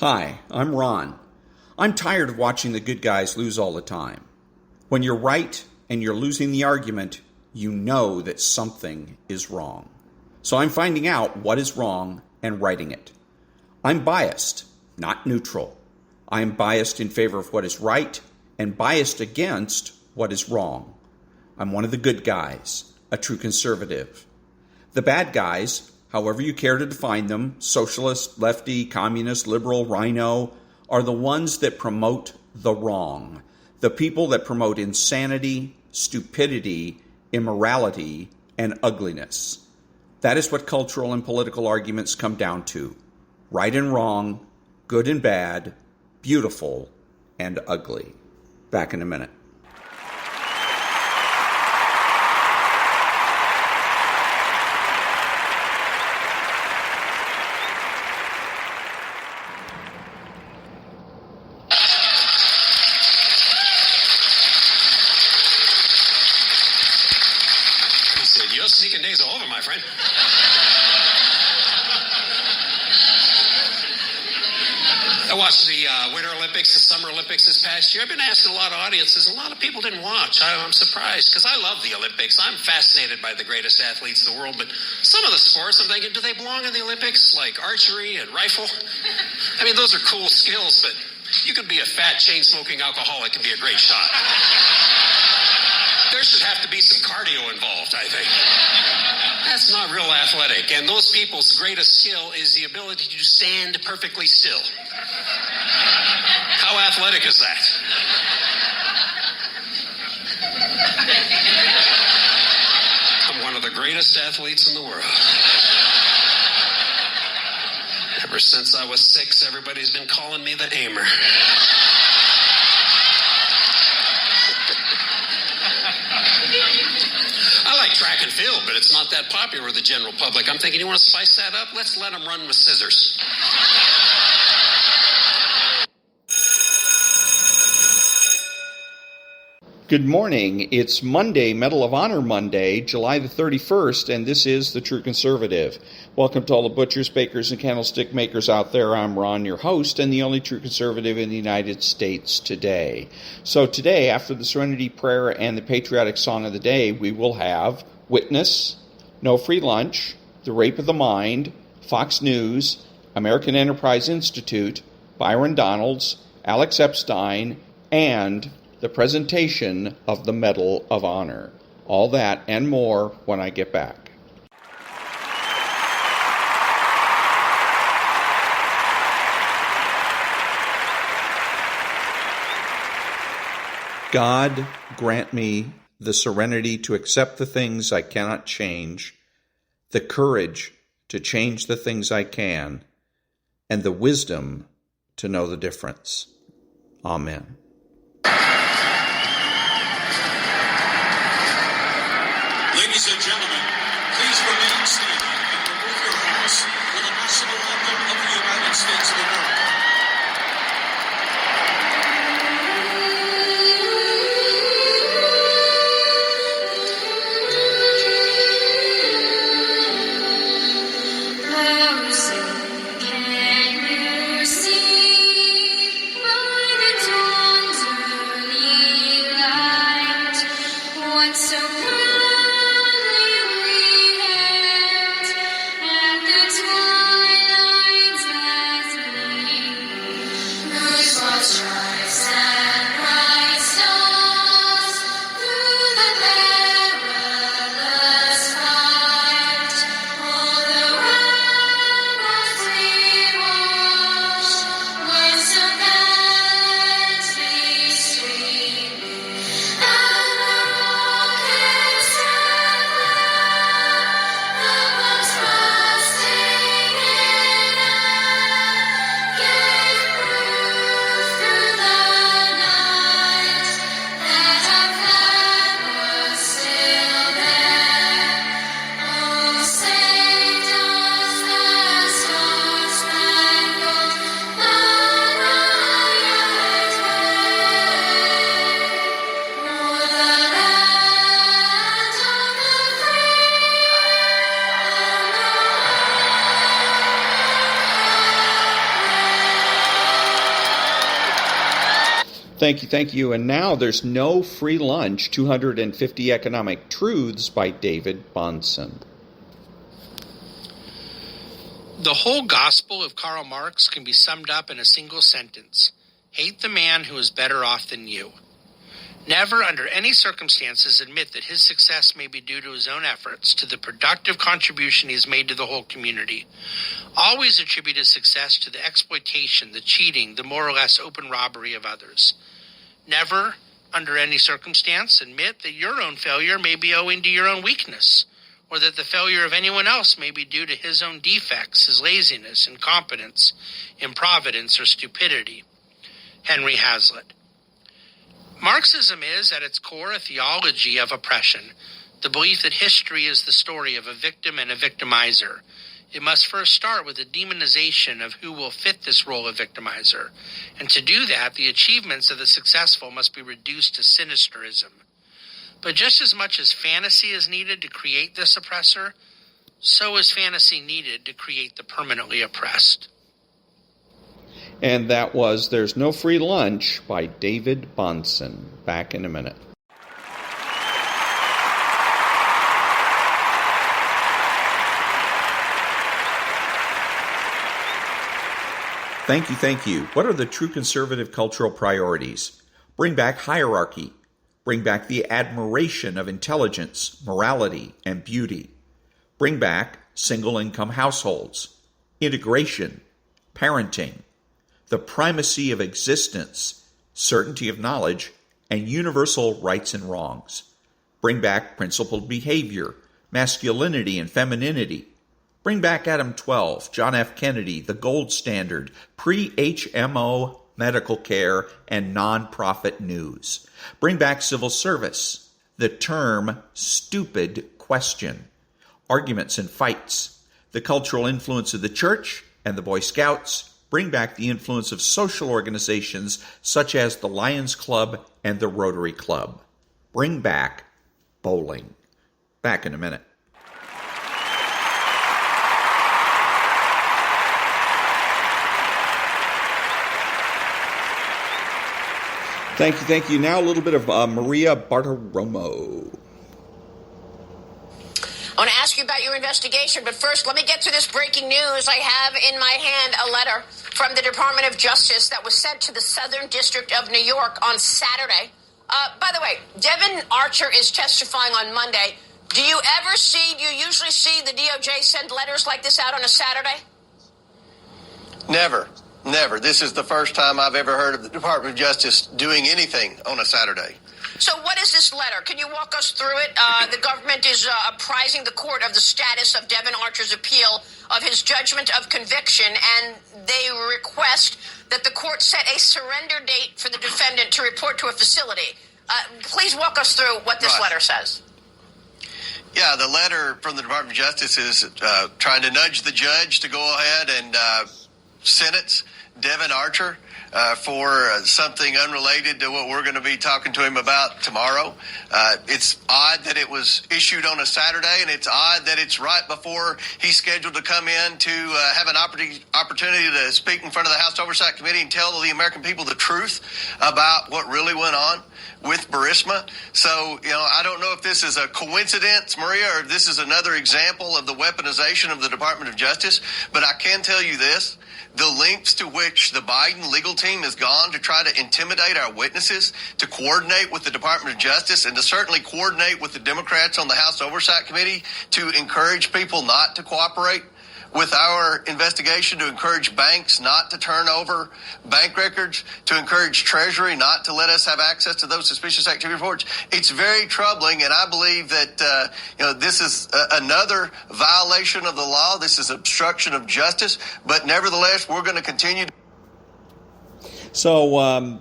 Hi, I'm Ron. I'm tired of watching the good guys lose all the time. When you're right and you're losing the argument, you know that something is wrong. So I'm finding out what is wrong and righting it. I'm biased, not neutral. I am biased in favor of what is right and biased against what is wrong. I'm one of the good guys, a true conservative. The bad guys, however you care to define them, socialist, lefty, communist, liberal, rhino, are the ones that promote the wrong. The people that promote insanity, stupidity, immorality, and ugliness. That is what cultural and political arguments come down to. Right and wrong, good and bad, beautiful and ugly. Back in a minute. Your sneaking days are over, my friend. I watched the Winter Olympics, the Summer Olympics this past year. I've been asking a lot of audiences. A lot of people didn't watch. I'm surprised because I love the Olympics. I'm fascinated by the greatest athletes in the world. But some of the sports, I'm thinking, do they belong in the Olympics? Like archery and rifle? I mean, those are cool skills, but you could be a fat, chain-smoking alcoholic and be a great shot. There should have to be some cardio involved, I think. That's not real athletic. And those people's greatest skill is the ability to stand perfectly still. How athletic is that? I'm one of the greatest athletes in the world. Ever since I was 6, everybody's been calling me the Aimer. I like track and field, but it's not that popular with the general public. I'm thinking, you want to spice that up? Let's let them run with scissors. Good morning. It's Monday, Medal of Honor Monday, July the 31st, and this is The True Conservative. Welcome to all the butchers, bakers, and candlestick makers out there. I'm Ron, your host, and the only true conservative in the United States today. So today, after the Serenity Prayer and the patriotic song of the day, we will have Witness, No Free Lunch, The Rape of the Mind, Fox News, American Enterprise Institute, Byron Donalds, Alex-Epstein, and the presentation of the Medal of Honor. All that and more when I get back. God, grant me the serenity to accept the things I cannot change, the courage to change the things I can, and the wisdom to know the difference. Amen. Ladies and gentlemen, please remain standing and remove your hats for the national anthem of the United States of America. Can you see by the dawn's Thank you. And now there's no free lunch, 250 Economic Truths by David-Bahnsen. The whole gospel of Karl Marx can be summed up in a single sentence. Hate the man who is better off than you. Never, under any circumstances, admit that his success may be due to his own efforts, to the productive contribution he has made to the whole community. Always attribute his success to the exploitation, the cheating, the more or less open robbery of others. Never, under any circumstance, admit that your own failure may be owing to your own weakness, or that the failure of anyone else may be due to his own defects, his laziness, incompetence, improvidence, or stupidity. Henry Hazlitt. Marxism is, at its core, a theology of oppression, the belief that history is the story of a victim and a victimizer. It must first start with a demonization of who will fit this role of victimizer, and to do that, the achievements of the successful must be reduced to sinisterism. But just as much as fantasy is needed to create this oppressor, so is fantasy needed to create the permanently oppressed. And that was There's No Free Lunch by David-Bahnsen. Back in a minute. Thank you. What are the true conservative cultural priorities? Bring back hierarchy. Bring back the admiration of intelligence, morality, and beauty. Bring back single-income households. Integration. Parenting. The primacy of existence, certainty of knowledge, and universal rights and wrongs. Bring back principled behavior, masculinity and femininity. Bring back Adam 12, John F. Kennedy, the gold standard, pre-HMO medical care, and nonprofit news. Bring back civil service, the term stupid question, arguments and fights, the cultural influence of the church and the Boy Scouts. Bring back the influence of social organizations such as the Lions Club and the Rotary Club. Bring back bowling. Back in a minute. Thank you. Now a little bit of Maria Bartiromo. I want to ask you about your investigation, but first let me get to this breaking news. I have in my hand a letter from the Department of Justice that was sent to the Southern District of New York on Saturday. By the way, Devin Archer is testifying on Monday. Do you usually see the DOJ send letters like this out on a Saturday? Never. This is the first time I've ever heard of the Department of Justice doing anything on a Saturday. So what is this letter? Can you walk us through it? The government is apprising the court of the status of Devin Archer's appeal of his judgment of conviction, and they request that the court set a surrender date for the defendant to report to a facility. Please walk us through what this letter says. Yeah, the letter from the Department of Justice is trying to nudge the judge to go ahead and sentence Devin Archer for something unrelated to what we're going to be talking to him about tomorrow. It's odd that it was issued on a Saturday, and it's odd that it's right before he's scheduled to come in to have an opportunity to speak in front of the House Oversight Committee and tell the American people the truth about what really went on with Burisma. So, I don't know if this is a coincidence, Maria, or if this is another example of the weaponization of the Department of Justice, but I can tell you this. The lengths to which the Biden legal team has gone to try to intimidate our witnesses, to coordinate with the Department of Justice, and to certainly coordinate with the Democrats on the House Oversight Committee to encourage people not to cooperate with our investigation, to encourage banks not to turn over bank records, to encourage Treasury not to let us have access to those suspicious activity reports. It's very troubling, and I believe that this is another violation of the law. This is obstruction of justice, but nevertheless, we're going to continue. So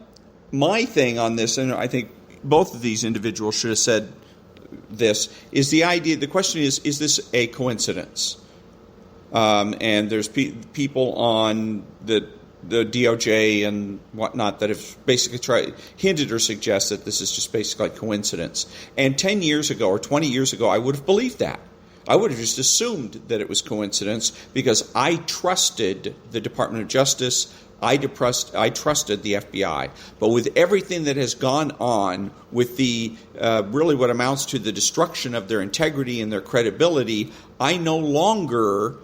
my thing on this, and I think both of these individuals should have said this, is the idea, the question is this a coincidence? And there's people on the DOJ and whatnot that have basically hinted or suggested that this is just basically coincidence. And 10 years ago or 20 years ago, I would have believed that. I would have just assumed that it was coincidence because I trusted the Department of Justice. I trusted the FBI. But with everything that has gone on, with the really what amounts to the destruction of their integrity and their credibility, I no longer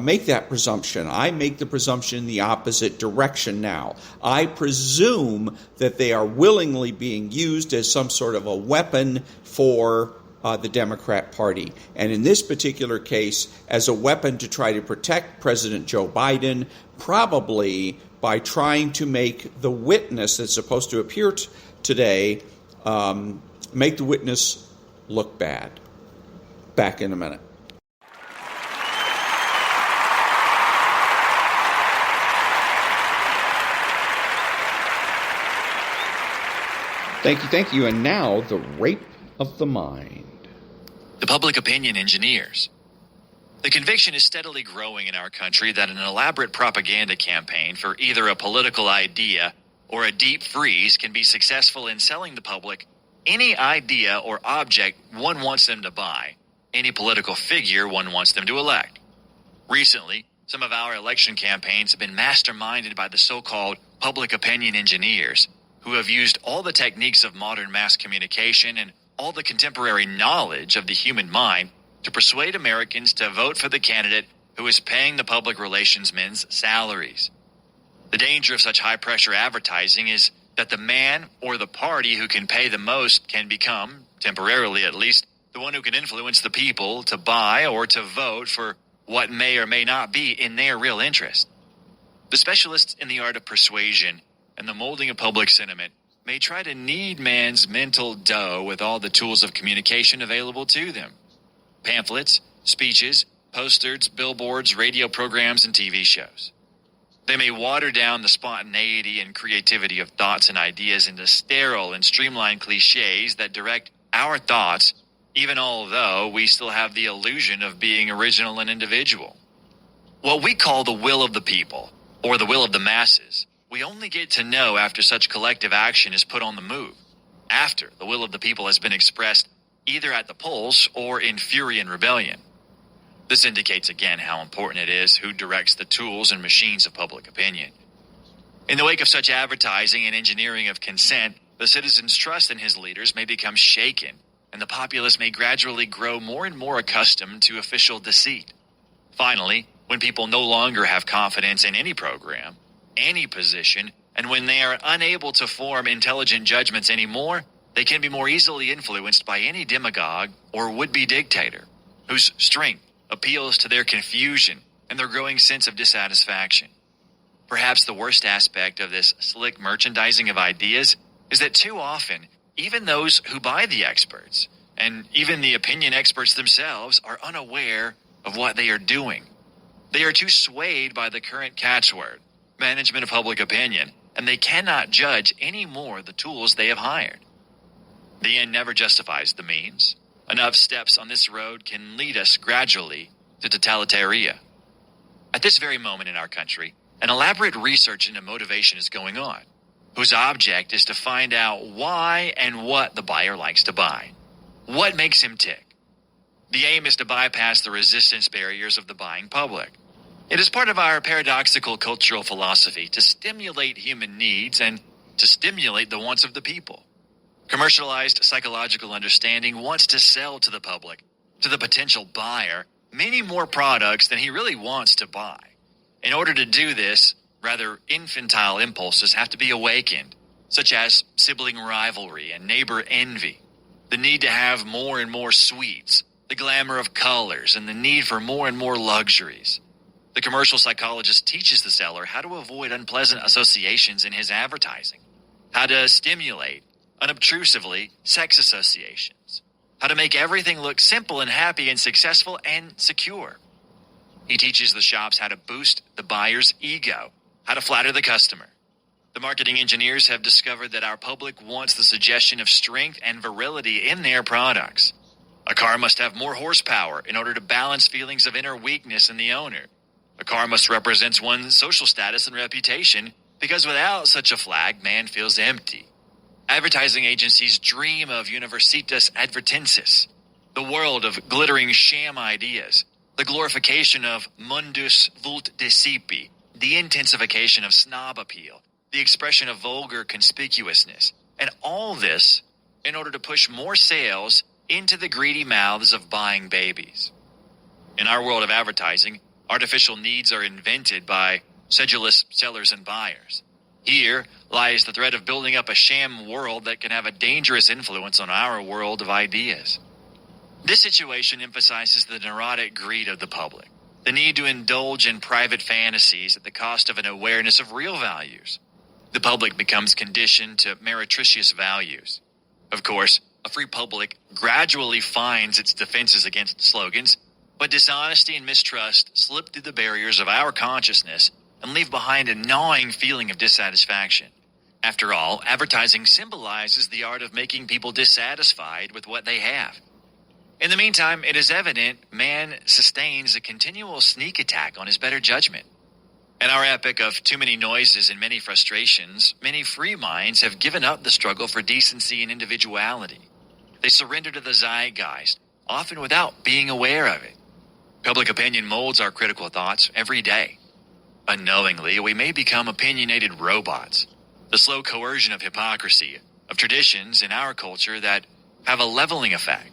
make that presumption. I make the presumption in the opposite direction now. I presume that they are willingly being used as some sort of a weapon for the Democrat Party. And in this particular case, as a weapon to try to protect President Joe Biden, probably by trying to make the witness that's supposed to appear today, make the witness look bad. Back in a minute. Thank you. And now, the rape of the mind. The public opinion engineers. The conviction is steadily growing in our country that an elaborate propaganda campaign for either a political idea or a deep freeze can be successful in selling the public any idea or object one wants them to buy, any political figure one wants them to elect. Recently, some of our election campaigns have been masterminded by the so-called public opinion engineers, who have used all the techniques of modern mass communication and all the contemporary knowledge of the human mind to persuade Americans to vote for the candidate who is paying the public relations men's salaries. The danger of such high-pressure advertising is that the man or the party who can pay the most can become, temporarily at least, the one who can influence the people to buy or to vote for what may or may not be in their real interest. The specialists in the art of persuasion and the molding of public sentiment may try to knead man's mental dough with all the tools of communication available to them. Pamphlets, speeches, posters, billboards, radio programs, and TV shows. They may water down the spontaneity and creativity of thoughts and ideas into sterile and streamlined cliches that direct our thoughts, even although we still have the illusion of being original and individual. What we call the will of the people, or the will of the masses, we only get to know after such collective action is put on the move, after the will of the people has been expressed either at the polls or in fury and rebellion. This indicates again how important it is who directs the tools and machines of public opinion. In the wake of such advertising and engineering of consent, the citizens' trust in his leaders may become shaken, and the populace may gradually grow more and more accustomed to official deceit. Finally, when people no longer have confidence in any program, any position, and when they are unable to form intelligent judgments anymore, they can be more easily influenced by any demagogue or would-be dictator, whose strength appeals to their confusion and their growing sense of dissatisfaction. Perhaps the worst aspect of this slick merchandising of ideas is that too often, even those who buy the experts, and even the opinion experts themselves, are unaware of what they are doing. They are too swayed by the current catchword, management of public opinion, and they cannot judge any more the tools they have hired. The end never justifies the means. Enough steps on this road can lead us gradually to totalitaria. At this very moment in our country, an elaborate research into motivation is going on, whose object is to find out why and what the buyer likes to buy. What makes him tick? The aim is to bypass the resistance barriers of the buying public. It is part of our paradoxical cultural philosophy to stimulate human needs and to stimulate the wants of the people. Commercialized psychological understanding wants to sell to the public, to the potential buyer, many more products than he really wants to buy. In order to do this, rather infantile impulses have to be awakened, such as sibling rivalry and neighbor envy, the need to have more and more sweets, the glamour of colors, and the need for more and more luxuries. The commercial psychologist teaches the seller how to avoid unpleasant associations in his advertising, how to stimulate, unobtrusively, sex associations, how to make everything look simple and happy and successful and secure. He teaches the shops how to boost the buyer's ego, how to flatter the customer. The marketing engineers have discovered that our public wants the suggestion of strength and virility in their products. A car must have more horsepower in order to balance feelings of inner weakness in the owner. A car must represent one's social status and reputation, because without such a flag, man feels empty. Advertising agencies dream of Universitas Advertensis, the world of glittering sham ideas, the glorification of mundus vult decipi, the intensification of snob appeal, the expression of vulgar conspicuousness, and all this in order to push more sales into the greedy mouths of buying babies. In our world of advertising, artificial needs are invented by sedulous sellers and buyers. Here lies the threat of building up a sham world that can have a dangerous influence on our world of ideas. This situation emphasizes the neurotic greed of the public, the need to indulge in private fantasies at the cost of an awareness of real values. The public becomes conditioned to meretricious values. Of course, a free public gradually finds its defenses against slogans, but dishonesty and mistrust slip through the barriers of our consciousness and leave behind a gnawing feeling of dissatisfaction. After all, advertising symbolizes the art of making people dissatisfied with what they have. In the meantime, it is evident man sustains a continual sneak attack on his better judgment. In our epoch of too many noises and many frustrations, many free minds have given up the struggle for decency and individuality. They surrender to the zeitgeist, often without being aware of it. Public opinion molds our critical thoughts every day. Unknowingly, we may become opinionated robots, the slow coercion of hypocrisy, of traditions in our culture that have a leveling effect.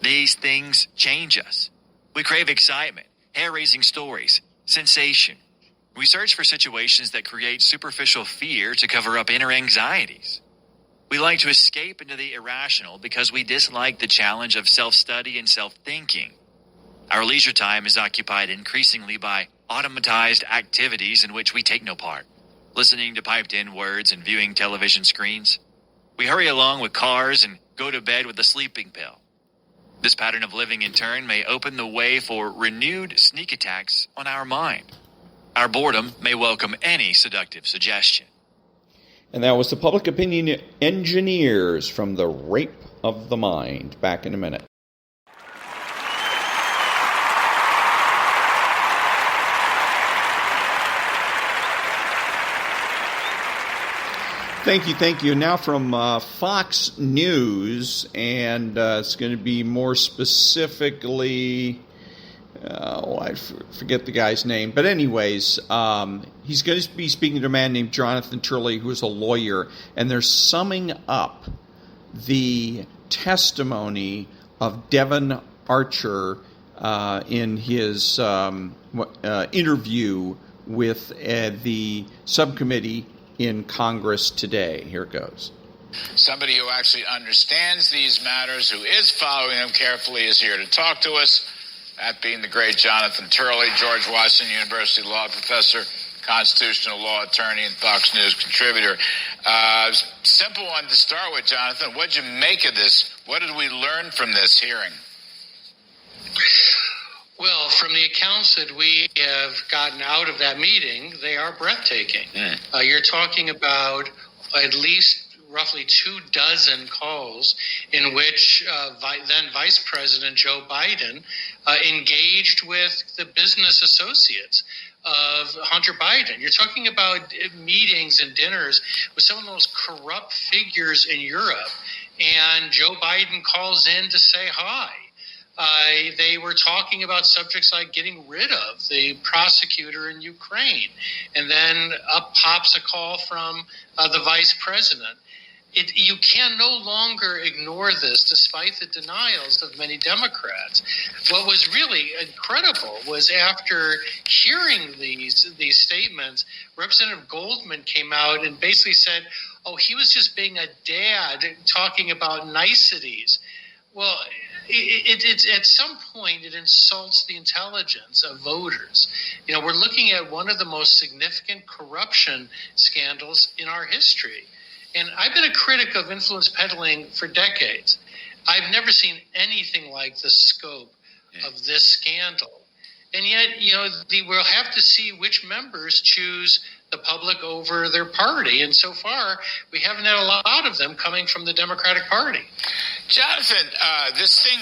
These things change us. We crave excitement, hair-raising stories, sensation. We search for situations that create superficial fear to cover up inner anxieties. We like to escape into the irrational because we dislike the challenge of self-study and self-thinking. Our leisure time is occupied increasingly by automatized activities in which we take no part, listening to piped-in words and viewing television screens. We hurry along with cars and go to bed with a sleeping pill. This pattern of living in turn may open the way for renewed sneak attacks on our mind. Our boredom may welcome any seductive suggestion. And that was the Public Opinion Engineers from The Rape of the Mind. Back in a minute. Thank you. Now from Fox News, and it's going to be more specifically, I forget the guy's name. But anyways, he's going to be speaking to a man named Jonathan Turley, who is a lawyer, and they're summing up the testimony of Devon Archer in his interview with the subcommittee in Congress today. Here it goes. Somebody who actually understands these matters, who is following them carefully, is here to talk to us. That being the great Jonathan Turley, George Washington University law professor, constitutional law attorney, and Fox News contributor. Simple one to start with, Jonathan. What did you make of this? What did we learn from this hearing? Well, from the accounts that we have gotten out of that meeting, they are breathtaking. You're talking about at least roughly 24 calls in which then Vice President Joe Biden engaged with the business associates of Hunter Biden. You're talking about meetings and dinners with some of the most corrupt figures in Europe, and Joe Biden calls in to say hi. They were talking about subjects like getting rid of the prosecutor in Ukraine. And then up pops a call from the vice president. You can no longer ignore this despite the denials of many Democrats. What was really incredible was after hearing these statements, Representative Goldman came out and basically said, he was just being a dad talking about niceties. Well, it's at some point it insults the intelligence of voters. We're looking at one of the most significant corruption scandals in our history. And I've been a critic of influence peddling for decades. I've never seen anything like the scope of this scandal. And yet, we'll have to see which members choose the public over their party. And so far, we haven't had a lot of them coming from the Democratic Party. Jonathan, this thing,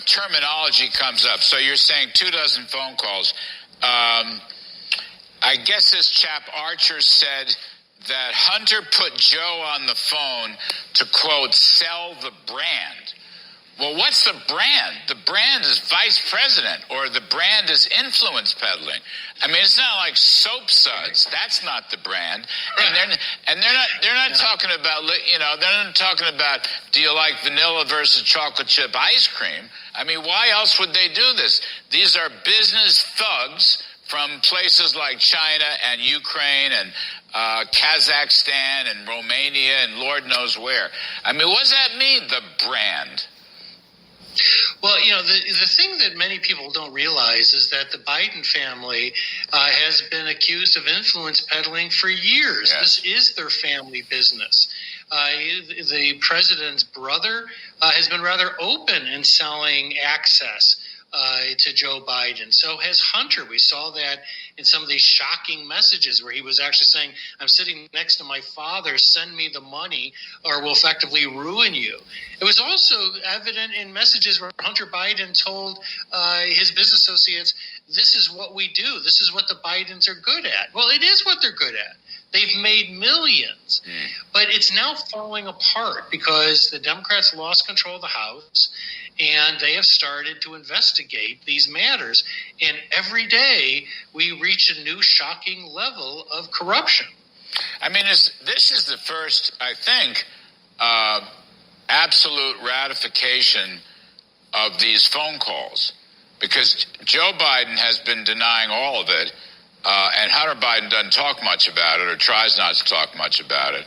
terminology comes up. So you're saying 24 phone calls. I guess this chap Archer said that Hunter put Joe on the phone to, quote, sell the brand. Well, what's the brand? The brand is vice president, or the brand is influence peddling. I mean, it's not like soap suds. That's not the brand. And they're not talking about, they're not talking about, do you like vanilla versus chocolate chip ice cream? I mean, why else would they do this? These are business thugs from places like China and Ukraine and Kazakhstan and Romania and Lord knows where. I mean, what does that mean, the brand? Well, the thing that many people don't realize is that the Biden family has been accused of influence peddling for years. Yes. This is their family business. The president's brother has been rather open in selling access to Joe Biden. So has Hunter. We saw that in some of these shocking messages where he was actually saying, I'm sitting next to my father, send me the money or we'll effectively ruin you. It was also evident in messages where Hunter Biden told his business associates, this is what we do. This is what the Bidens are good at. Well, it is what they're good at. They've made millions. But it's now falling apart because the Democrats lost control of the House and they have started to investigate these matters. And every day we reach a new shocking level of corruption. I mean, this is the first, I think, absolute ratification of these phone calls, because Joe Biden has been denying all of it, and Hunter Biden doesn't talk much about it or tries not to talk much about it.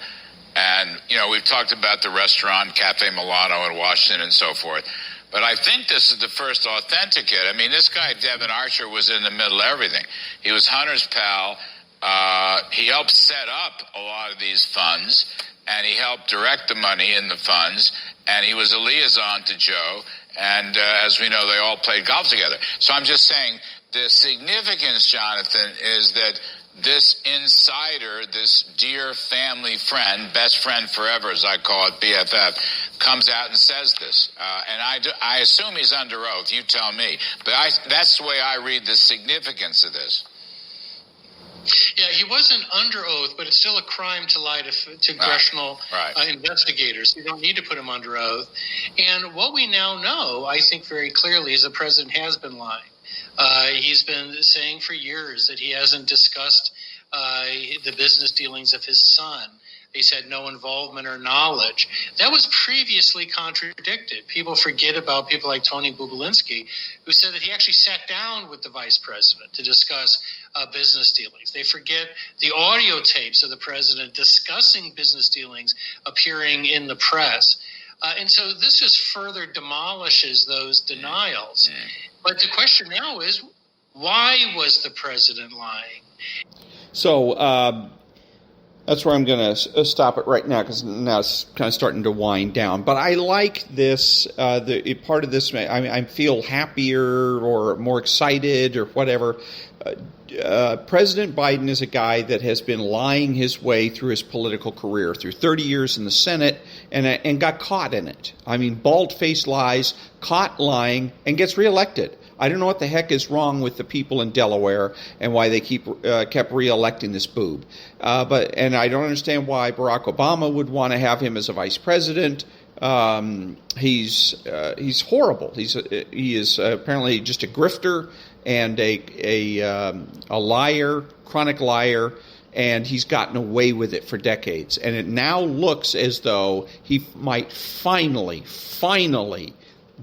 And, we've talked about the restaurant Cafe Milano in Washington and so forth. But I think this is the first authenticate. I mean, this guy, Devin Archer, was in the middle of everything. He was Hunter's pal. He helped set up a lot of these funds, and he helped direct the money in the funds, and he was a liaison to Joe. And as we know, they all played golf together. So I'm just saying the significance, Jonathan, is that this insider, this dear family friend, best friend forever, as I call it, BFF, comes out and says this. And I assume he's under oath. You tell me. But that's the way I read the significance of this. Yeah, he wasn't under oath, but it's still a crime to lie to congressional investigators. You don't need to put him under oath. And what we now know, I think very clearly, is the president has been lying. He's been saying for years that he hasn't discussed the business dealings of his son. He's had no involvement or knowledge. That was previously contradicted. People forget about people like Tony Bobulinski, who said that he actually sat down with the vice president to discuss business dealings. They forget the audio tapes of the president discussing business dealings appearing in the press. And so this just further demolishes those denials. But the question now is, why was the president lying? So that's where I'm going to stop it right now, because now it's kind of starting to wind down. But I like this. Part of this, I feel happier or more excited or whatever. President Biden is a guy that has been lying his way through his political career, through 30 years in the Senate, and got caught in it. I mean, bald-faced lies, caught lying, and gets reelected. I don't know what the heck is wrong with the people in Delaware and why they kept reelecting this boob. And I don't understand why Barack Obama would want to have him as a vice president. He's horrible. He is apparently just a grifter and a liar, chronic liar, and he's gotten away with it for decades. And it now looks as though he might finally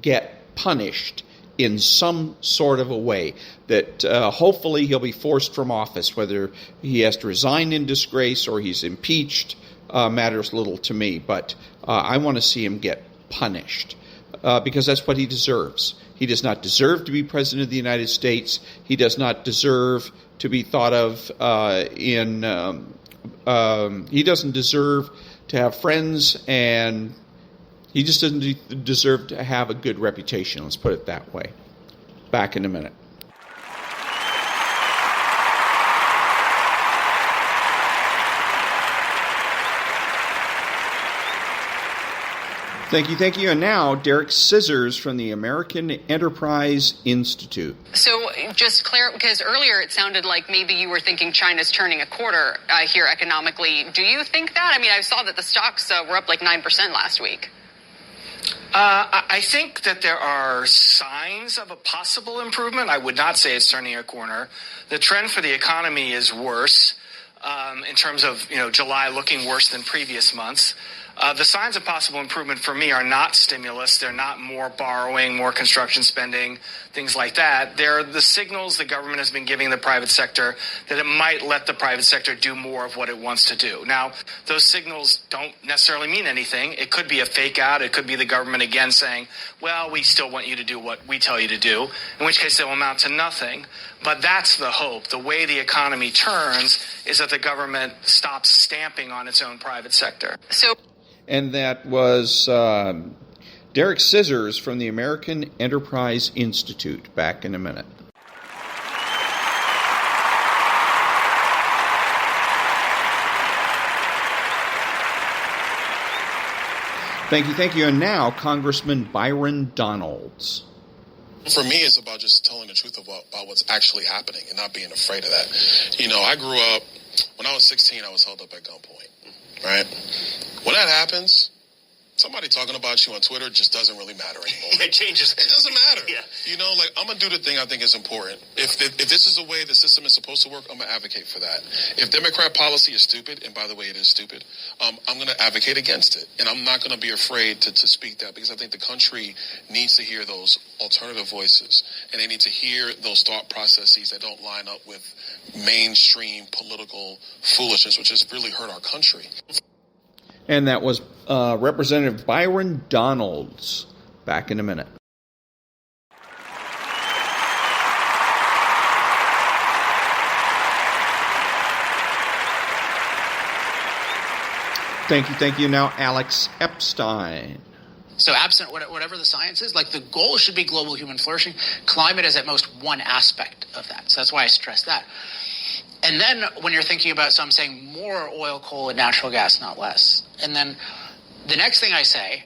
get punished in some sort of a way that hopefully he'll be forced from office. Whether he has to resign in disgrace or he's impeached matters little to me, but I want to see him get punished because that's what he deserves. He does not deserve to be president of the United States. He does not deserve to be thought of he doesn't deserve to have friends, and he just doesn't deserve to have a good reputation. Let's put it that way. Back in a minute. Thank you. And now, Derek Scissors from the American Enterprise Institute. So just clear, because earlier it sounded like maybe you were thinking China's turning a quarter here economically. Do you think that? I mean, I saw that the stocks were up like 9% last week. I think that there are signs of a possible improvement. I would not say it's turning a corner. The trend for the economy is worse in terms of July looking worse than previous months. The signs of possible improvement for me are not stimulus. They're not more borrowing, more construction spending, things like that. They're the signals the government has been giving the private sector that it might let the private sector do more of what it wants to do. Now, those signals don't necessarily mean anything. It could be a fake out. It could be the government again saying, well, we still want you to do what we tell you to do, in which case it will amount to nothing. But that's the hope. The way the economy turns is that the government stops stamping on its own private sector. And that was Derek Scissors from the American Enterprise Institute. Back in a minute. Thank you. And now, Congressman Byron Donalds. For me, it's about just telling the truth about what's actually happening and not being afraid of that. I grew up, when I was 16, I was held up at gunpoint, right? When that happens, somebody talking about you on Twitter just doesn't really matter anymore. It changes. It doesn't matter. Yeah. I'm going to do the thing I think is important. If this is the way the system is supposed to work, I'm going to advocate for that. If Democrat policy is stupid, and by the way, it is stupid, I'm going to advocate against it. And I'm not going to be afraid to speak that, because I think the country needs to hear those alternative voices. And they need to hear those thought processes that don't line up with mainstream political foolishness, which has really hurt our country. And that was Representative Byron Donalds. Back in a minute. Thank you. Now, Alex-Epstein. So absent whatever the science is, the goal should be global human flourishing. Climate is at most one aspect of that. So that's why I stress that. And then when you're thinking about, so I'm saying more oil, coal, and natural gas, not less. And then the next thing I say,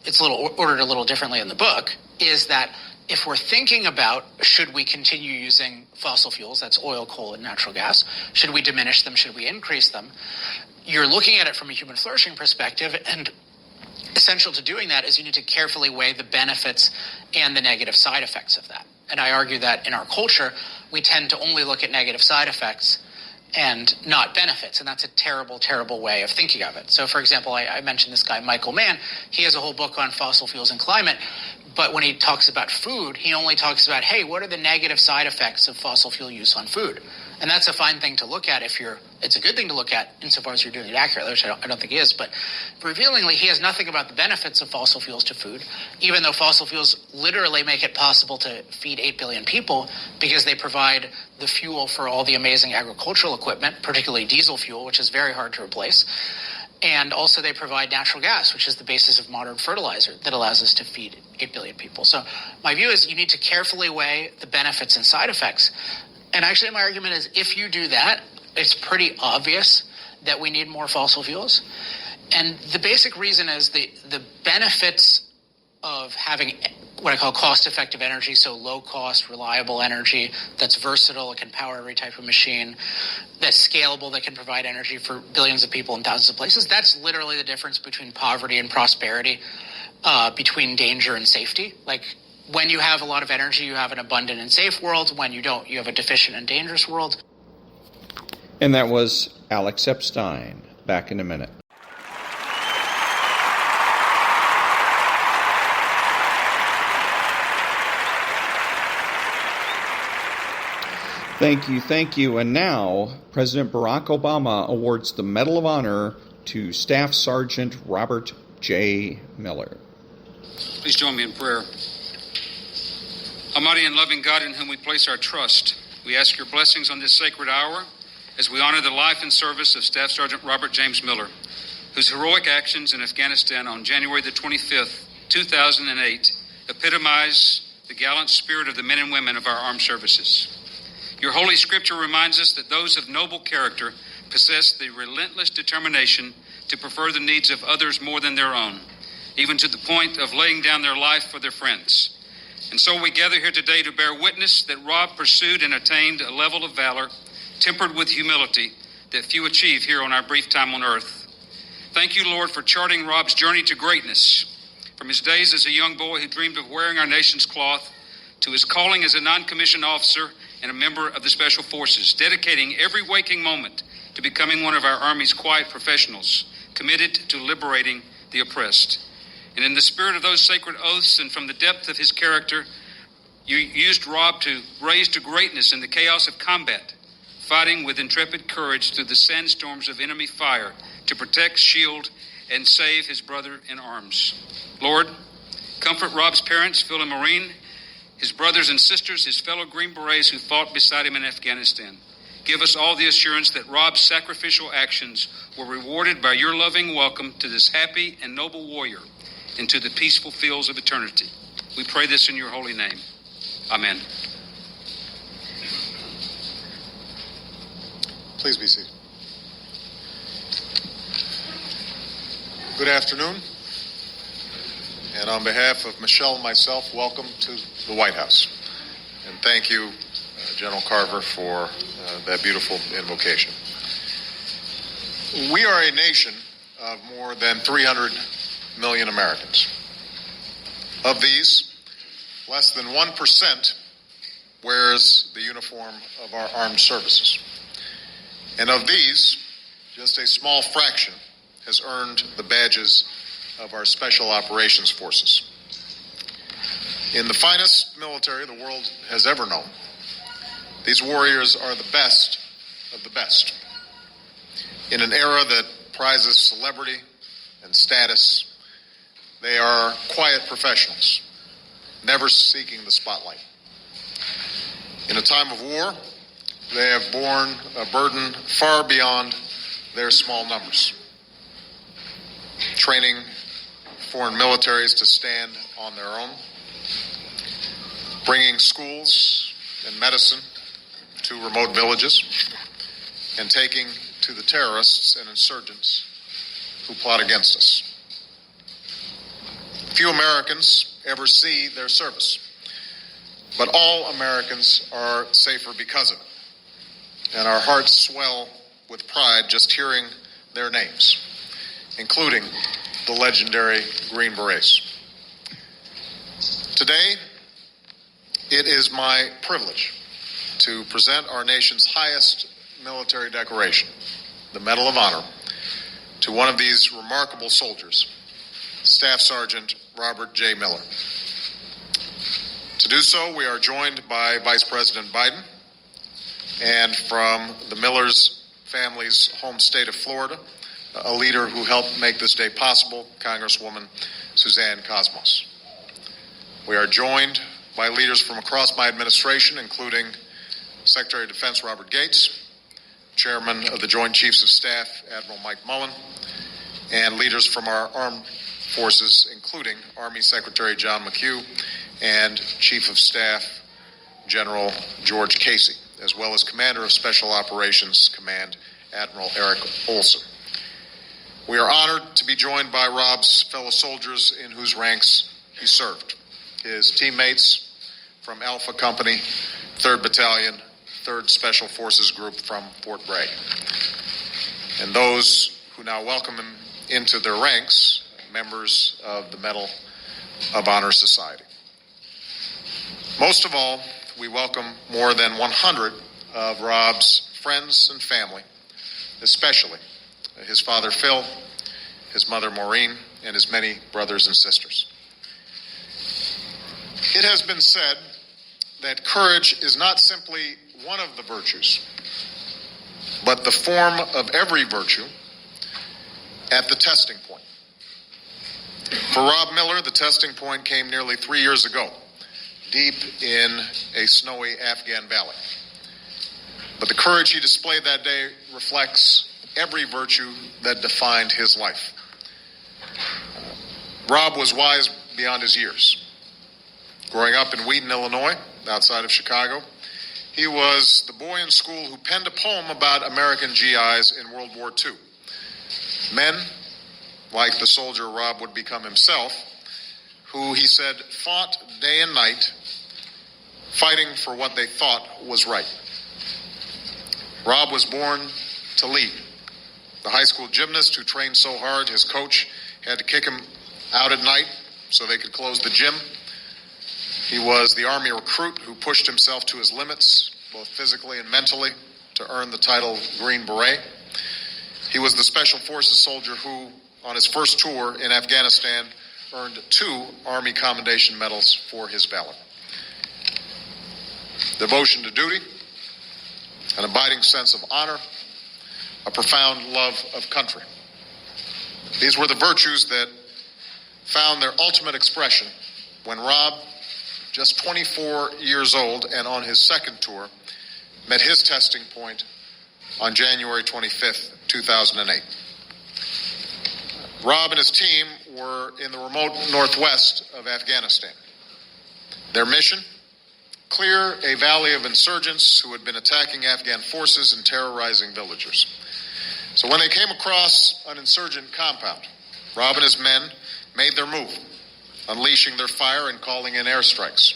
it's ordered a little differently in the book, is that if we're thinking about should we continue using fossil fuels, that's oil, coal, and natural gas, should we diminish them, should we increase them, you're looking at it from a human flourishing perspective, and essential to doing that is you need to carefully weigh the benefits and the negative side effects of that. And I argue that in our culture, we tend to only look at negative side effects and not benefits. And that's a terrible, terrible way of thinking of it. So, for example, I mentioned this guy, Michael Mann. He has a whole book on fossil fuels and climate. But when he talks about food, he only talks about, hey, what are the negative side effects of fossil fuel use on food? And that's a fine thing to look at it's a good thing to look at insofar as you're doing it accurately, which I don't think he is. But revealingly, he has nothing about the benefits of fossil fuels to food, even though fossil fuels literally make it possible to feed 8 billion people because they provide the fuel for all the amazing agricultural equipment, particularly diesel fuel, which is very hard to replace. And also they provide natural gas, which is the basis of modern fertilizer that allows us to feed 8 billion people. So my view is you need to carefully weigh the benefits and side effects. And actually my argument is if you do that, it's pretty obvious that we need more fossil fuels. And the basic reason is the benefits of having what I call cost-effective energy, so low-cost, reliable energy that's versatile, it can power every type of machine, that's scalable, that can provide energy for billions of people in thousands of places. That's literally the difference between poverty and prosperity, between danger and safety. When you have a lot of energy, you have an abundant and safe world. When you don't, you have a deficient and dangerous world. And that was Alex-Epstein. Back in a minute. Thank you. And now, President Barack Obama awards the Medal of Honor to Staff Sergeant Robert J. Miller. Please join me in prayer. Almighty and loving God, in whom we place our trust, we ask your blessings on this sacred hour as we honor the life and service of Staff Sergeant Robert James Miller, whose heroic actions in Afghanistan on January the 25th, 2008, epitomize the gallant spirit of the men and women of our armed services. Your Holy Scripture reminds us that those of noble character possess the relentless determination to prefer the needs of others more than their own, even to the point of laying down their life for their friends. And so we gather here today to bear witness that Rob pursued and attained a level of valor tempered with humility that few achieve here on our brief time on earth. Thank you, Lord, for charting Rob's journey to greatness, from his days as a young boy who dreamed of wearing our nation's cloth to his calling as a non-commissioned officer and a member of the Special Forces, dedicating every waking moment to becoming one of our Army's quiet professionals, committed to liberating the oppressed. And in the spirit of those sacred oaths and from the depth of his character, you used Rob to raise to greatness in the chaos of combat, fighting with intrepid courage through the sandstorms of enemy fire to protect, shield, and save his brother in arms. Lord, comfort Rob's parents, Phil and Maureen, his brothers and sisters, his fellow Green Berets who fought beside him in Afghanistan. Give us all the assurance that Rob's sacrificial actions were rewarded by your loving welcome to this happy and noble warrior into the peaceful fields of eternity. We pray this in your holy name. Amen. Please be seated. Good afternoon. And on behalf of Michelle and myself, welcome to the White House. And thank you, General Carver, for that beautiful invocation. We are a nation of more than 300 million Americans. Of these, less than 1% wears the uniform of our armed services. And of these, just a small fraction has earned the badges of our Special Operations Forces. In the finest military the world has ever known, these warriors are the best of the best. In an era that prizes celebrity and status, they are quiet professionals, never seeking the spotlight. In a time of war, they have borne a burden far beyond their small numbers, training foreign militaries to stand on their own, bringing schools and medicine to remote villages, and taking to the terrorists and insurgents who plot against us. Few Americans ever see their service, but all Americans are safer because of it, and our hearts swell with pride just hearing their names, including the legendary Green Berets. Today, it is my privilege to present our nation's highest military decoration, the Medal of Honor, to one of these remarkable soldiers, Staff Sergeant Robert J. Miller. To do so, we are joined by Vice President Biden and from the Miller's family's home state of Florida, a leader who helped make this day possible, Congresswoman Suzanne Cosmos. We are joined by leaders from across my administration, including Secretary of Defense Robert Gates, Chairman of the Joint Chiefs of Staff Admiral Mike Mullen, and leaders from our armed forces, including Army Secretary John McHugh and Chief of Staff General George Casey, as well as Commander of Special Operations Command Admiral Eric Olson. We are honored to be joined by Rob's fellow soldiers in whose ranks he served, his teammates from Alpha Company, 3rd Battalion, 3rd Special Forces Group from Fort Bragg, and those who now welcome him into their ranks, members of the Medal of Honor Society. Most of all, we welcome more than 100 of Rob's friends and family, especially his father Phil, his mother Maureen, and his many brothers and sisters. It has been said that courage is not simply one of the virtues, but the form of every virtue at the testing point. For Rob Miller, the testing point came nearly 3 years ago, deep in a snowy Afghan valley. But the courage he displayed that day reflects every virtue that defined his life. Rob was wise beyond his years. Growing up in Wheaton, Illinois, outside of Chicago, he was the boy in school who penned a poem about American GIs in World War II. Men, like the soldier Rob would become himself, who, he said, fought day and night, fighting for what they thought was right. Rob was born to lead. The high school gymnast who trained so hard his coach had to kick him out at night so they could close the gym. He was the Army recruit who pushed himself to his limits, both physically and mentally, to earn the title Green Beret. He was the Special Forces soldier who, on his first tour in Afghanistan, earned 2 Army Commendation Medals for his valor. Devotion to duty, an abiding sense of honor, a profound love of country. These were the virtues that found their ultimate expression when Rob, just 24 years old and on his second tour, met his testing point on January 25th, 2008. Rob and his team were in the remote northwest of Afghanistan. Their mission? Clear a valley of insurgents who had been attacking Afghan forces and terrorizing villagers. So when they came across an insurgent compound, Rob and his men made their move, unleashing their fire and calling in airstrikes.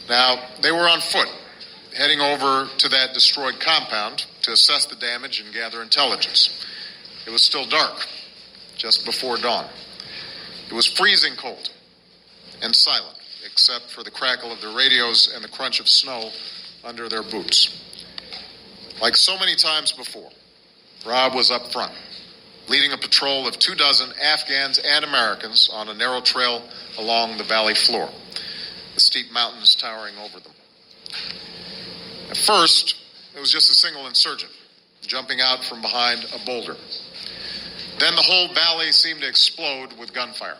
Now, they were on foot, heading over to that destroyed compound to assess the damage and gather intelligence. It was still dark, just before dawn. It was freezing cold and silent, except for the crackle of their radios and the crunch of snow under their boots. Like so many times before, Rob was up front, leading a patrol of 24 Afghans and Americans on a narrow trail along the valley floor, the steep mountains towering over them. At first, it was just a single insurgent jumping out from behind a boulder. Then the whole valley seemed to explode with gunfire.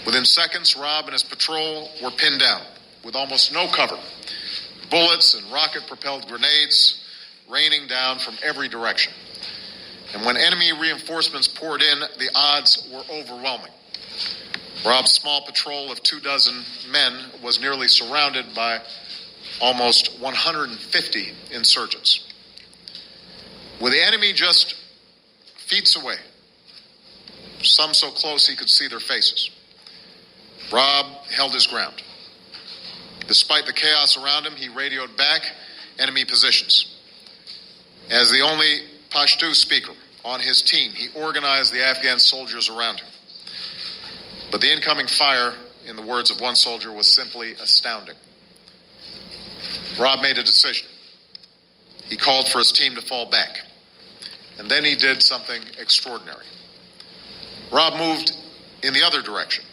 Within seconds, Rob and his patrol were pinned down with almost no cover. Bullets and rocket-propelled grenades raining down from every direction. And when enemy reinforcements poured in, the odds were overwhelming. Rob's small patrol of 24 men was nearly surrounded by almost 150 insurgents. With the enemy just feet away, some so close he could see their faces, Rob held his ground. Despite the chaos around him, he radioed back enemy positions. As the only Pashto speaker on his team, he organized the Afghan soldiers around him. But the incoming fire, in the words of one soldier, was simply astounding. Rob made a decision. He called for his team to fall back. And then he did something extraordinary. Rob moved in the other direction,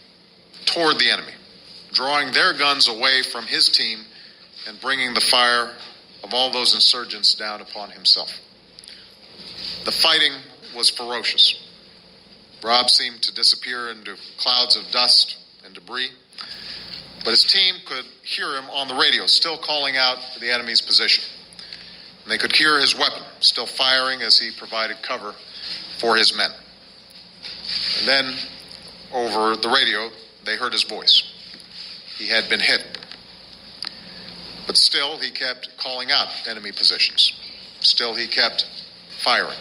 toward the enemy, drawing their guns away from his team and bringing the fire of all those insurgents down upon himself. The fighting was ferocious. Rob seemed to disappear into clouds of dust and debris, but his team could hear him on the radio, still calling out the enemy's position. And they could hear his weapon, still firing as he provided cover for his men. And then, over the radio, they heard his voice. He had been hit. But still, he kept calling out enemy positions. Still, he kept firing.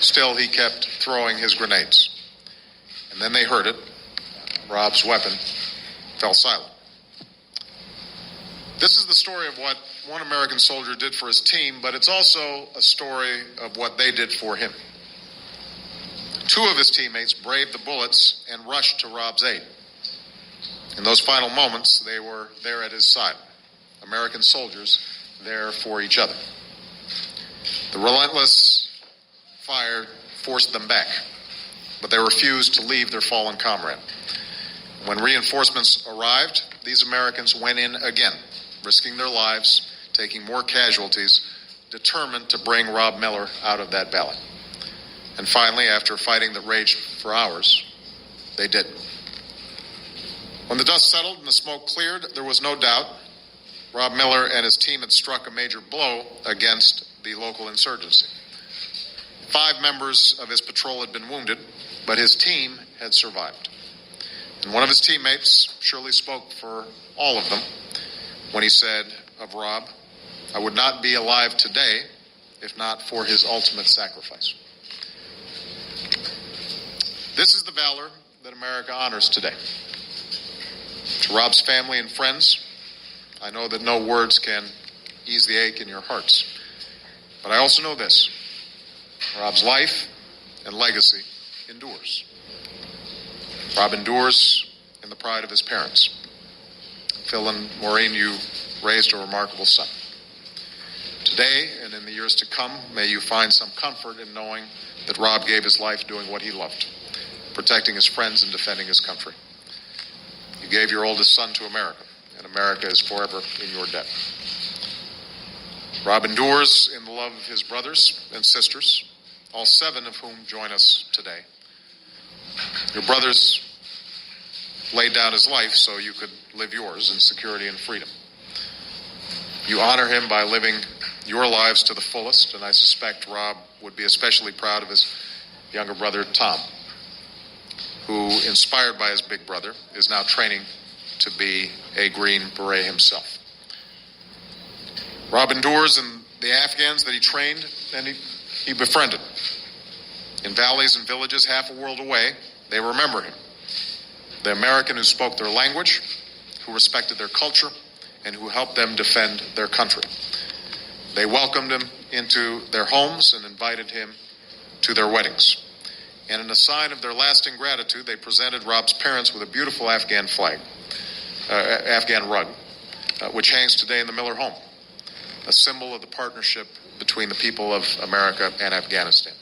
Still, he kept throwing his grenades. And then they heard it. Rob's weapon fell silent. This is the story of what one American soldier did for his team, but it's also a story of what they did for him. 2 of his teammates braved the bullets and rushed to Rob's aid. In those final moments, they were there at his side. American soldiers there for each other. The relentless fire forced them back, but they refused to leave their fallen comrade. When reinforcements arrived, these Americans went in again, risking their lives, taking more casualties, determined to bring Rob Miller out of that valley. And finally, after fighting that raged for hours, they did. When the dust settled and the smoke cleared, there was no doubt Rob Miller and his team had struck a major blow against the local insurgency. 5 members of his patrol had been wounded, but his team had survived. And one of his teammates surely spoke for all of them when he said of Rob, "I would not be alive today if not for his ultimate sacrifice." This is the valor that America honors today. To Rob's family and friends, I know that no words can ease the ache in your hearts. But I also know this: Rob's life and legacy endures. Rob endures in the pride of his parents. Phil and Maureen, you raised a remarkable son. Today and in the years to come, may you find some comfort in knowing that Rob gave his life doing what he loved, protecting his friends and defending his country. You gave your oldest son to America, and America is forever in your debt. Rob endures in the love of his brothers and sisters, all 7 of whom join us today. Your brothers laid down his life so you could live yours in security and freedom. You honor him by living your lives to the fullest, and I suspect Rob would be especially proud of his younger brother, Tom, who, inspired by his big brother, is now training to be a Green Beret himself. Rob endures in the Afghans that he trained and he befriended. In valleys and villages half a world away, they remember him. The American who spoke their language, who respected their culture, and who helped them defend their country. They welcomed him into their homes and invited him to their weddings. And in a sign of their lasting gratitude, they presented Rob's parents with a beautiful Afghan rug, which hangs today in the Miller home, a symbol of the partnership between the people of America and Afghanistan.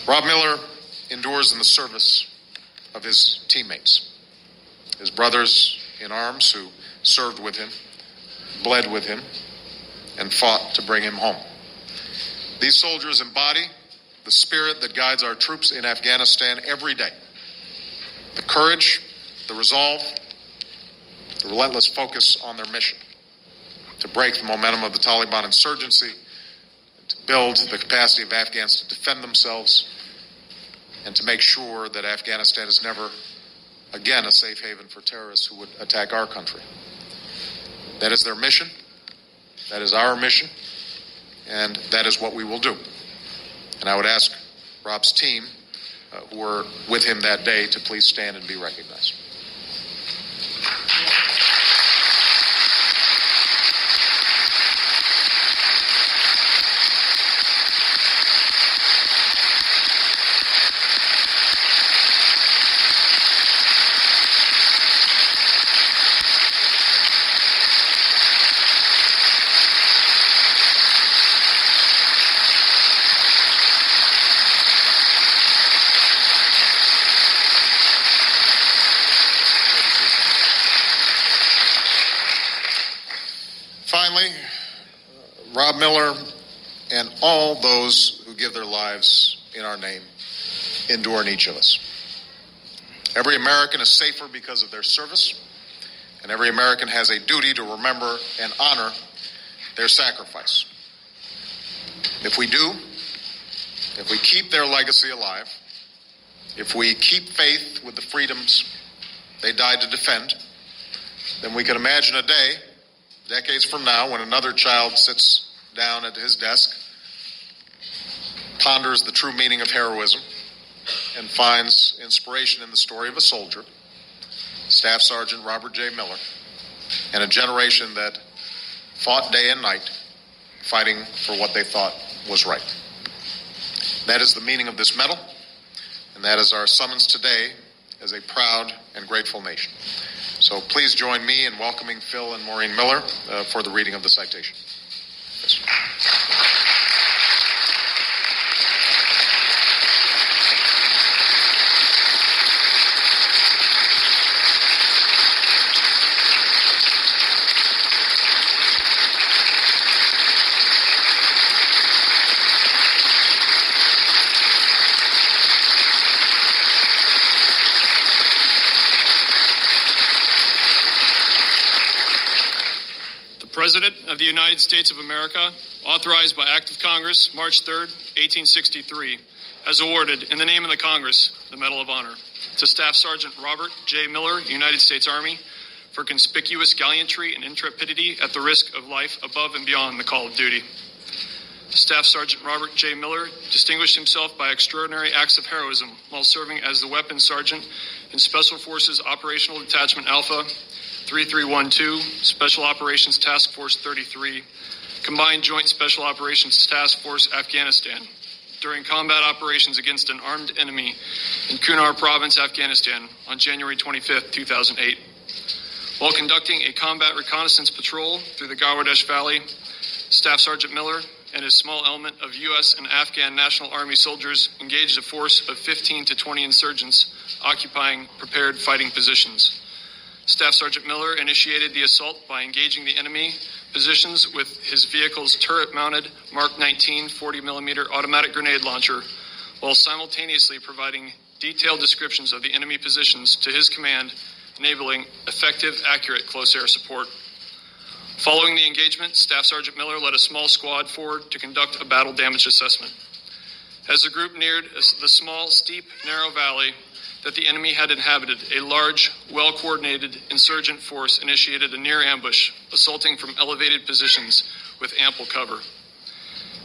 Rob Miller endures in the service of his teammates, his brothers in arms who served with him, bled with him, and fought to bring him home. These soldiers embody the spirit that guides our troops in Afghanistan every day. The courage, the resolve, the relentless focus on their mission to break the momentum of the Taliban insurgency, to build the capacity of Afghans to defend themselves, and to make sure that Afghanistan is never again a safe haven for terrorists who would attack our country. That is their mission. That is our mission. And that is what we will do. And I would ask Rob's team, who were with him that day, to please stand and be recognized. Finally, Rob Miller and all those who give their lives in our name endure in each of us. Every American is safer because of their service, and every American has a duty to remember and honor their sacrifice. If we do, if we keep their legacy alive, if we keep faith with the freedoms they died to defend, then we can imagine a day, decades from now, when another child sits down at his desk, ponders the true meaning of heroism, and finds inspiration in the story of a soldier, Staff Sergeant Robert J. Miller, and a generation that fought day and night, fighting for what they thought was right. That is the meaning of this medal, and that is our summons today as a proud and grateful nation. So please join me in welcoming Phil and Maureen Miller for the reading of the citation. Yes. President of the United States of America, authorized by Act of Congress, March 3rd, 1863, has awarded, in the name of the Congress, the Medal of Honor to Staff Sergeant Robert J. Miller, United States Army, for conspicuous gallantry and intrepidity at the risk of life above and beyond the call of duty. Staff Sergeant Robert J. Miller distinguished himself by extraordinary acts of heroism while serving as the Weapons Sergeant in Special Forces Operational Detachment Alpha, 3312, Special Operations Task Force 33, Combined Joint Special Operations Task Force Afghanistan, during combat operations against an armed enemy in Kunar Province, Afghanistan on January 25, 2008. While conducting a combat reconnaissance patrol through the Garwadesh Valley, Staff Sergeant Miller and his small element of U.S. and Afghan National Army soldiers engaged a force of 15 to 20 insurgents occupying prepared fighting positions. Staff Sergeant Miller initiated the assault by engaging the enemy positions with his vehicle's turret-mounted Mark 19 40mm automatic grenade launcher, while simultaneously providing detailed descriptions of the enemy positions to his command, enabling effective, accurate close air support. Following the engagement, Staff Sergeant Miller led a small squad forward to conduct a battle damage assessment. As the group neared the small, steep, narrow valley that the enemy had inhabited, a large, well-coordinated insurgent force initiated a near ambush, assaulting from elevated positions with ample cover.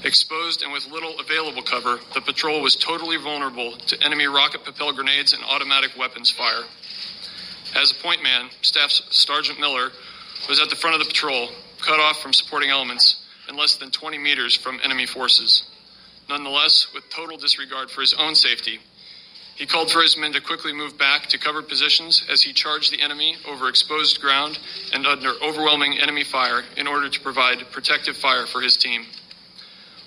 Exposed and with little available cover, the patrol was totally vulnerable to enemy rocket-propelled grenades and automatic weapons fire. As a point man, Staff Sergeant Miller was at the front of the patrol, cut off from supporting elements and less than 20 meters from enemy forces. Nonetheless, with total disregard for his own safety, he called for his men to quickly move back to covered positions as he charged the enemy over exposed ground and under overwhelming enemy fire in order to provide protective fire for his team.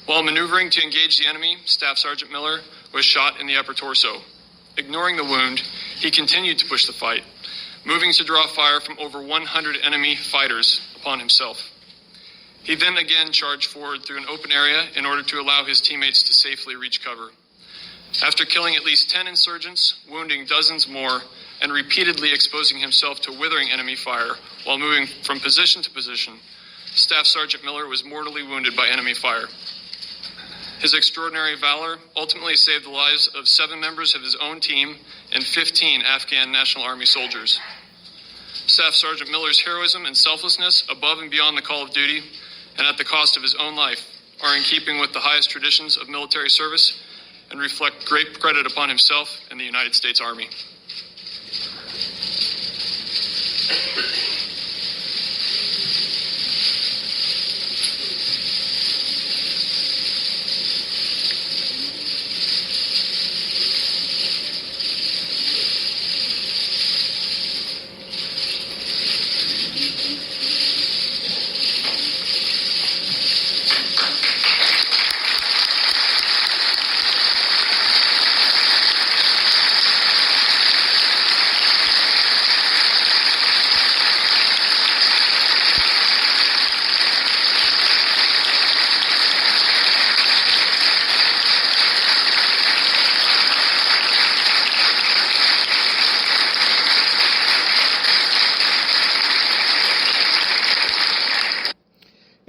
While maneuvering to engage the enemy, Staff Sergeant Miller was shot in the upper torso. Ignoring the wound, he continued to push the fight, moving to draw fire from over 100 enemy fighters upon himself. He then again charged forward through an open area in order to allow his teammates to safely reach cover. After killing at least 10 insurgents, wounding dozens more, and repeatedly exposing himself to withering enemy fire while moving from position to position, Staff Sergeant Miller was mortally wounded by enemy fire. His extraordinary valor ultimately saved the lives of 7 members of his own team and 15 Afghan National Army soldiers. Staff Sergeant Miller's heroism and selflessness above and beyond the call of duty and at the cost of his own life are in keeping with the highest traditions of military service and reflect great credit upon himself and the United States Army.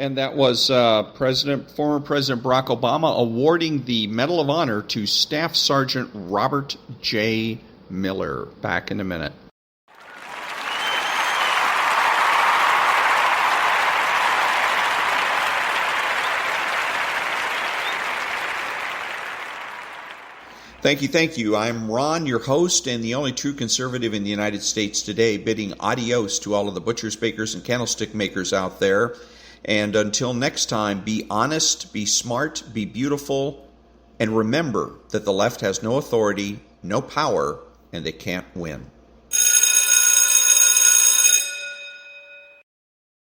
And that was former President Barack Obama awarding the Medal of Honor to Staff Sergeant Robert J. Miller. Back in a minute. Thank you. I'm Ron, your host, and the only true conservative in the United States today, bidding adios to all of the butchers, bakers, and candlestick makers out there. And until next time, be honest, be smart, be beautiful, and remember that the left has no authority, no power, and they can't win.